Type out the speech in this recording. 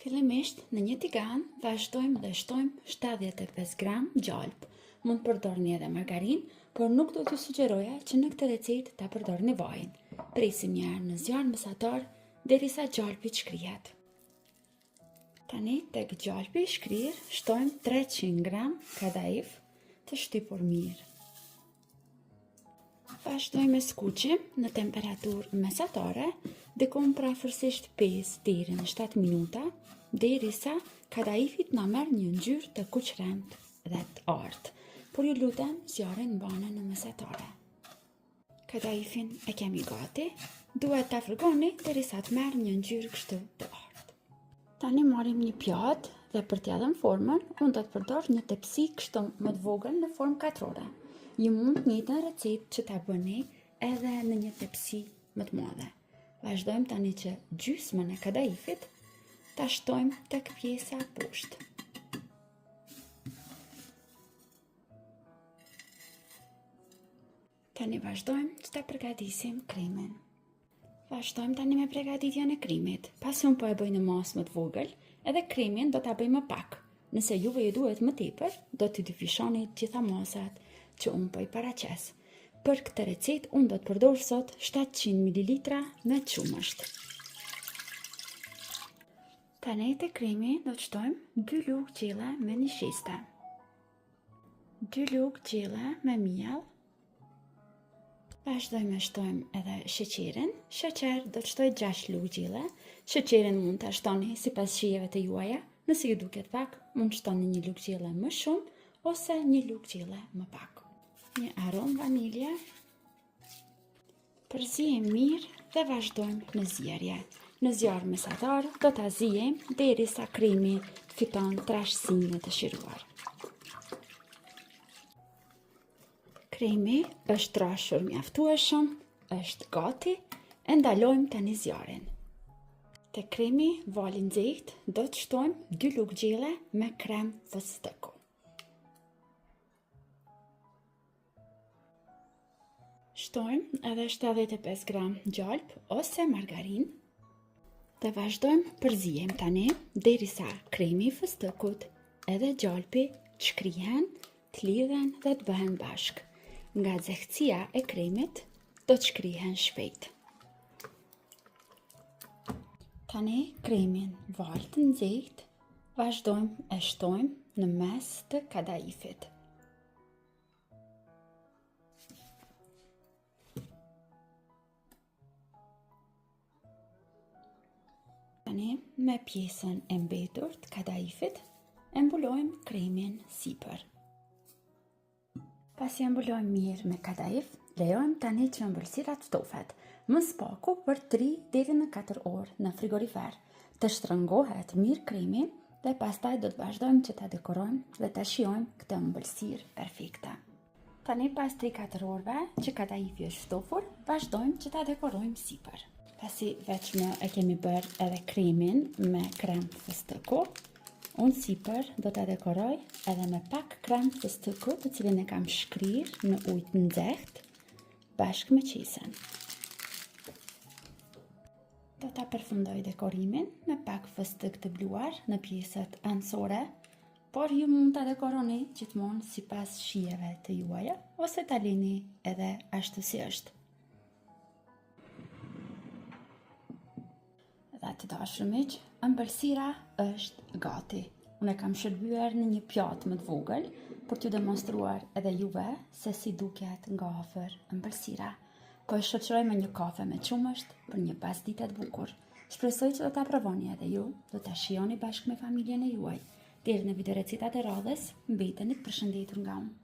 Fillimisht në një tigan vazhdojmë dhe shtojmë 75 gram gjalp. Mund të përdorni edhe margarin, por nuk do t'ju sugjeroja që në këtë recetë ta përdorni vajin. Presim një herë në zjarr mesatar derisa gjalpi të shkrihet. Tani tek gjalpi i shkrir shtojmë 300 gram kadhaif të shtypur mirë. Vazhdojmë me skuqim në temperaturë mesatare, dikom për afërsisht 5 deri në 7 minuta, derisa kadhaifi na merr një ngjyrë të kuqremtë dhe të artë. Por ju lutem, zjarrin mbani në mesatare. Kadhaifin e kemi gati, duhet ta fërkoni derisa të merr një ngjyrë kështu të artë. Tani marrim një pjatë dhe për t'ia dhënë formën, unë do të përdor një tepsi kështu më të vogël në formë katrore. Ju mund të njëjtën recetë që ta bëni edhe në një tepsi më të madhe. Vazhdojmë tani që gjysmën e kadhaifit ta shtojmë tek pjesa poshtë. Tani vazhdojmë që ta përgatisim krimin. Vazhdojmë tani me përgatitjen e krimit. Pasi unë po e bëj në masë më të vogël, edhe krimin do ta bëj më pak. Nëse juve ju duhet më tepër, do t'i dyfishoni gjitha masat që unë po i paraqes. Për këtë recetë unë do të përdor sot 700 ml me qumësht. Tani te krimi do të shtojmë 2 lugë gjelle me një shiste, 2 lugë gjelle me miell. Vazhdojmë shtojmë edhe sheqerin. Sheqer do të shtoj 6 lugë gjelle. Sheqerin mund ta shtoni sipas shijeve të juaja. Nëse ju duket pak, mund të shtoni 1 lugë gjelle më shumë ose 1 lugë gjelle më pak. Një aromë vanilje. Përzijem mirë dhe vazhdojmë në zjerje. Në zjarr mesatar do ta zijem derisa krimi fiton trashësinë të shiruar. Kremi është trashur mjaftueshëm, është gati, e ndalojmë tani zjarrin. Te kremi val i nxehtë do të shtojmë 2 lugë gjelle me krem fëstëku. Shtojmë edhe 75 gram gjalp ose margarin dhe vazhdojmë përzijem tani derisa kremi i fëstëkut edhe gjalpi të shkrihen, të lidhen dhe të bëhen bashkë. Nga nxehtësia e kremit do të shkrihen shpejt. Tani kremin val të nxehtë vazhdojmë e shtojmë në mes të kadhaifit. Tani me pjesën e mbetur të kadhaifit e mbulojmë kremin sipër. Pasi e mbulojmë mirë me kadhaif, lejojmë tani që ëmbëlsira të ftofet, më spaku për 3 deri në 4 orë në frigorifer. Të shtrëngohet mirë kremi dhe pastaj do të vazhdojmë që ta dekorojmë dhe ta shijojmë këtë ëmbëlsirë perfekte. Tani pas 3-4 orëve që kadhaifi është ftofur, vazhdojmë që ta dekorojmë sipër. Pasi vetëm e kemi bërë edhe kremin me krem fëstëku, unë sipër do ta dekoroj edhe me pak krem fëstëku të cilin e kam shkrir në ujë të nxehtë bashkë me qesen. Do ta përfundoj dekorimin me pak fëstëk të bluar në pjesët anësore, por ju mund ta dekoroni gjithmonë sipas shijeve të juaja ose ta lini edhe ashtu si është. Dhe të dashur miq, ëmbëlsira është gati. Unë e kam shërbyer në një pjatë më të vogël për t'ju demonstruar edhe juve se si duket nga afër ëmbëlsira. Po e shoqëroj me një kafe me qumësht për një pasdite të bukur. Shpresoj që do ta provoni edhe ju, do ta shijoni bashkë me familjen e juaj. Deri në video recetat e radhës, mbeteni të përshëndetur nga unë.